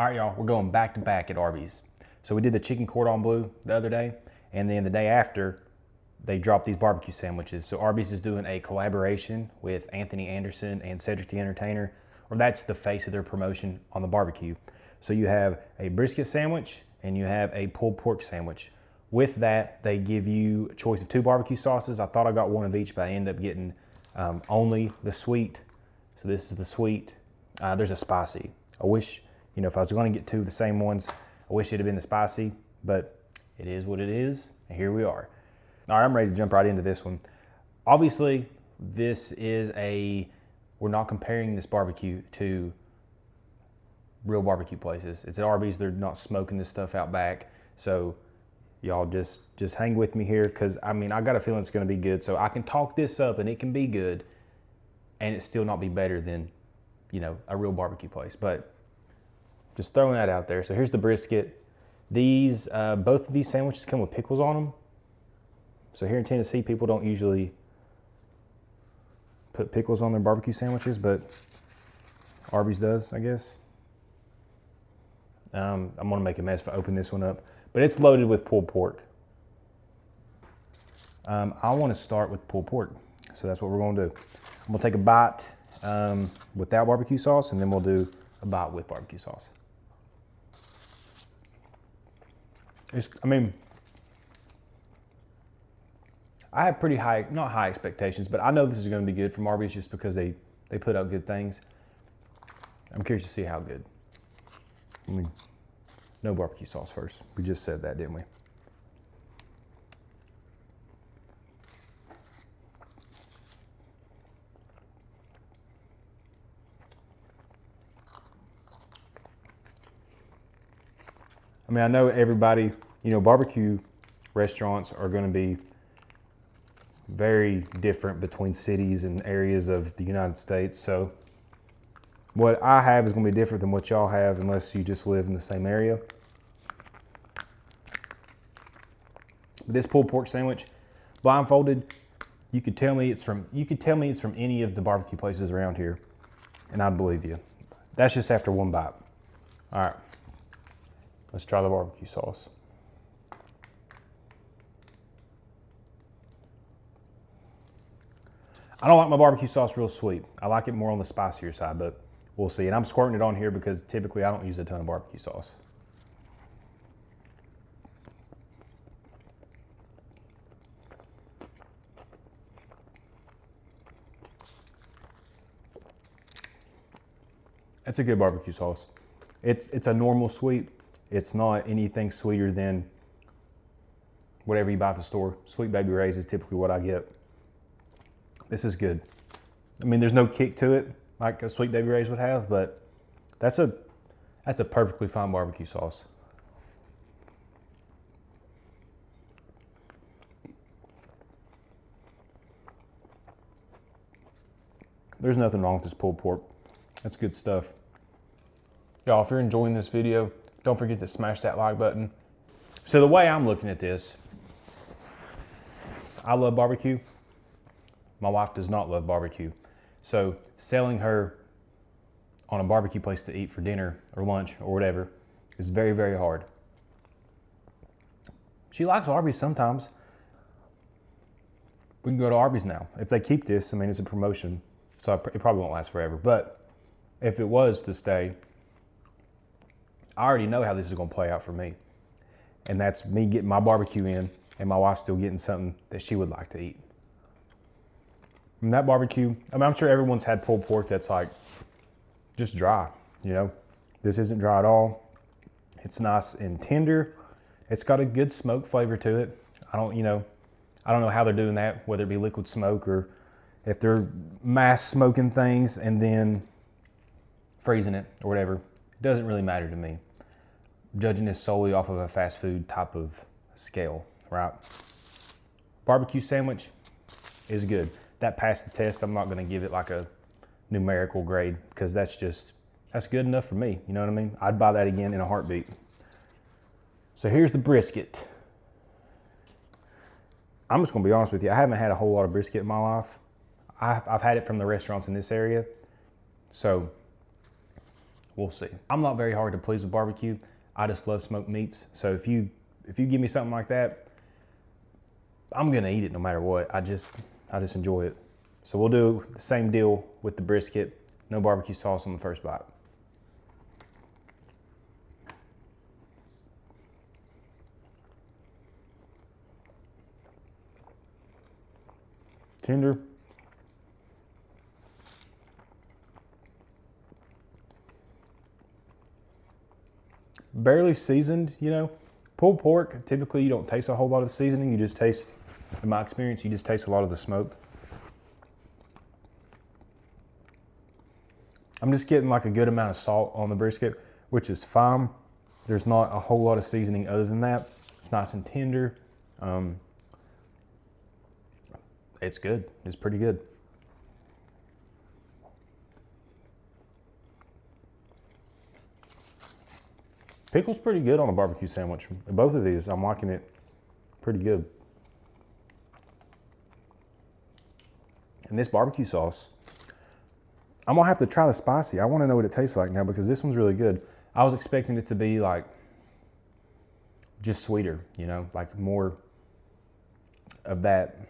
All right, y'all, we're going back to back at Arby's. So we did the chicken cordon bleu the other day, and then the day after, they dropped these barbecue sandwiches. So Arby's is doing a collaboration with Anthony Anderson and Cedric the Entertainer, or that's the face of their promotion on the barbecue. So you have a brisket sandwich and you have a pulled pork sandwich. With that, they give you a choice of 2 barbecue sauces. I thought I got one of each, but I ended up getting only the sweet. So this is the sweet. There's a spicy. I wish, if I was going to get 2 of the same ones, I wish it'd have been the spicy, but it is what it is, and here we are. All right, I'm ready to jump right into this one. Obviously, we're not comparing this barbecue to real barbecue places. It's at Arby's. They're not smoking this stuff out back. So y'all just hang with me here, because I got a feeling it's going to be good. So I can talk this up and it can be good and it still not be better than, a real barbecue place. But just throwing that out there. So here's the brisket. Both of these sandwiches come with pickles on them. So here in Tennessee, people don't usually put pickles on their barbecue sandwiches, but Arby's does, I guess. I'm gonna make a mess if I open this one up, but it's loaded with pulled pork. I wanna start with pulled pork, so that's what we're gonna do. I'm gonna take a bite without barbecue sauce, and then we'll do a bite with barbecue sauce. I have pretty high, not high expectations, but I know this is going to be good from Arby's just because they put out good things. I'm curious to see how good. No barbecue sauce first. We just said that, didn't we? I know everybody, barbecue restaurants are going to be very different between cities and areas of the United States. So what I have is going to be different than what y'all have, unless you just live in the same area. But this pulled pork sandwich, blindfolded, you could tell me it's from any of the barbecue places around here, and I'd believe you. That's just after one bite. All right, let's try the barbecue sauce. I don't like my barbecue sauce real sweet. I like it more on the spicier side, but we'll see. And I'm squirting it on here because typically I don't use a ton of barbecue sauce. It's a good barbecue sauce. It's a normal sweet. It's not anything sweeter than whatever you buy at the store. Sweet Baby Ray's is typically what I get. This is good. There's no kick to it like a Sweet Baby Ray's would have, but that's a perfectly fine barbecue sauce. There's nothing wrong with this pulled pork. That's good stuff. Y'all, if you're enjoying this video, don't forget to smash that like button. So the way I'm looking at this, I love barbecue. My wife does not love barbecue. So selling her on a barbecue place to eat for dinner or lunch or whatever is very, very hard. She likes Arby's sometimes. We can go to Arby's now. If they keep this, it's a promotion, so it probably won't last forever. But if it was to stay, I already know how this is gonna play out for me. And that's me getting my barbecue in and my wife still getting something that she would like to eat. And that barbecue, I'm sure everyone's had pulled pork that's like just dry, This isn't dry at all. It's nice and tender. It's got a good smoke flavor to it. I don't know how they're doing that, whether it be liquid smoke or if they're mass smoking things and then freezing it or whatever. It doesn't really matter to me. Judging this solely off of a fast food type of scale, right? Barbecue sandwich is good. That passed the test. I'm not going to give it like a numerical grade because that's good enough for me. You know what I mean? I'd buy that again in a heartbeat. So here's the brisket. I'm just going to be honest with you. I haven't had a whole lot of brisket in my life. I've had it from the restaurants in this area. So We'll see. I'm not very hard to please with barbecue. I just love smoked meats. So if you give me something like that, I'm gonna eat it no matter what. I just enjoy it. So we'll do the same deal with the brisket. No barbecue sauce on the first bite. Tender. Barely seasoned, you know. Pulled pork, typically you don't taste a whole lot of the seasoning. You just taste, in my experience, you just taste a lot of the smoke. I'm just getting like a good amount of salt on the brisket, which is fine. There's not a whole lot of seasoning other than that. It's nice and tender. It's good. It's pretty good. Pickle's pretty good on a barbecue sandwich. Both of these, I'm liking it pretty good. And this barbecue sauce, I'm gonna have to try the spicy. I wanna know what it tastes like now because this one's really good. I was expecting it to be like just sweeter, you know, like more of that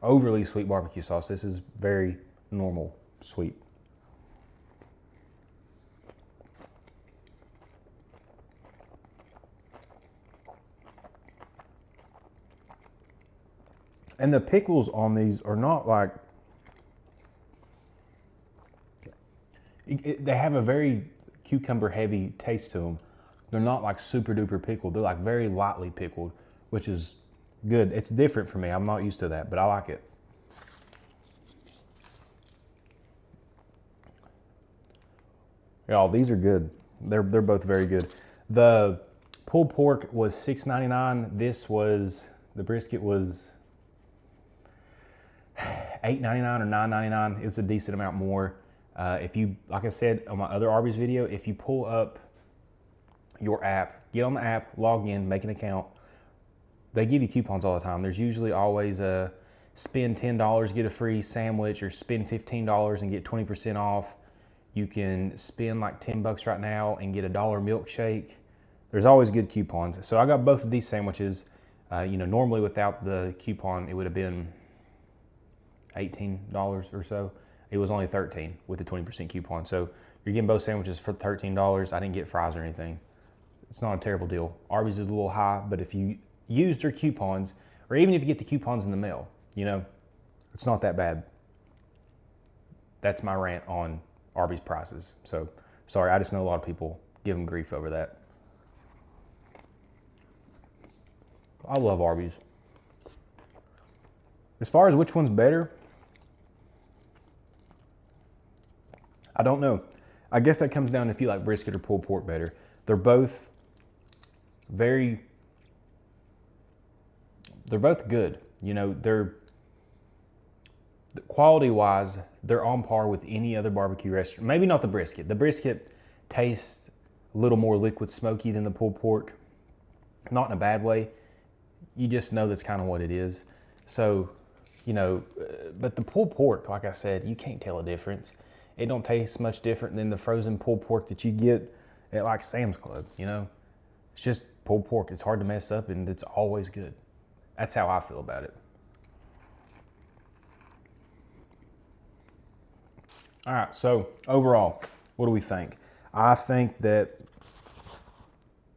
overly sweet barbecue sauce. This is very normal sweet. And the pickles on these are not like, they have a very cucumber heavy taste to them. They're not like super duper pickled. They're like very lightly pickled, which is good. It's different for me. I'm not used to that, but I like it. Y'all, these are good. They're both very good. The pulled pork was $6.99. This was, the brisket was $8.99 or $9.99. It's a decent amount more. If you, like I said on my other Arby's video, if you pull up your app, get on the app, log in, make an account, they give you coupons all the time. There's usually always a spend $10, get a free sandwich, or spend $15 and get 20% off. You can spend like 10 bucks right now and get a $1 milkshake. There's always good coupons. So I got both of these sandwiches. You know, normally without the coupon, it would have been $18 or so. It was only $13 with the 20% coupon. So you're getting both sandwiches for $13. I didn't get fries or anything. It's not a terrible deal. Arby's is a little high, but if you use their coupons, or even if you get the coupons in the mail, you know, it's not that bad. That's my rant on Arby's prices. So sorry, I just know a lot of people give them grief over that. I love Arby's. As far as which one's better, I don't know. I guess that comes down to if you like brisket or pulled pork better. They're both good. You know, they're quality-wise, they're on par with any other barbecue restaurant. Maybe not the brisket. The brisket tastes a little more liquid smoky than the pulled pork. Not in a bad way. You just know that's kind of what it is. So, you know, but the pulled pork, like I said, you can't tell a difference. It don't taste much different than the frozen pulled pork that you get at like Sam's Club, you know? It's just pulled pork. It's hard to mess up and it's always good. That's how I feel about it. All right, so overall, what do we think? I think that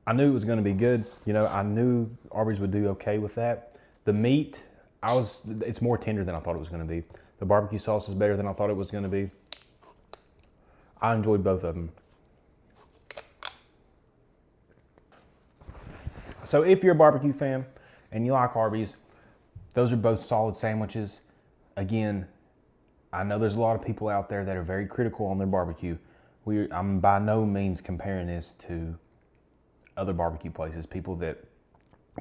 I knew it was gonna be good. You know, I knew Arby's would do okay with that. The meat, it's more tender than I thought it was gonna be. The barbecue sauce is better than I thought it was gonna be. I enjoyed both of them. So if you're a barbecue fan and you like Arby's, those are both solid sandwiches. Again, I know there's a lot of people out there that are very critical on their barbecue. I'm by no means comparing this to other barbecue places, people that,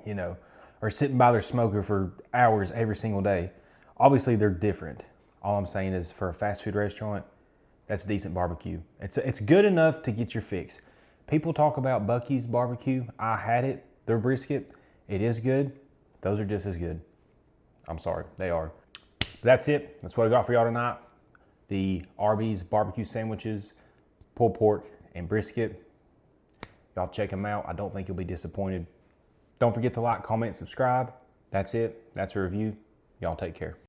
you know, are sitting by their smoker for hours every single day. Obviously, they're different. All I'm saying is for a fast food restaurant, that's decent barbecue. It's good enough to get your fix. People talk about Buc-ee's barbecue. I had it, their brisket. It is good. Those are just as good. I'm sorry, they are. But that's it. That's what I got for y'all tonight. The Arby's barbecue sandwiches, pulled pork, and brisket. Y'all check them out. I don't think you'll be disappointed. Don't forget to like, comment, subscribe. That's it. That's a review. Y'all take care.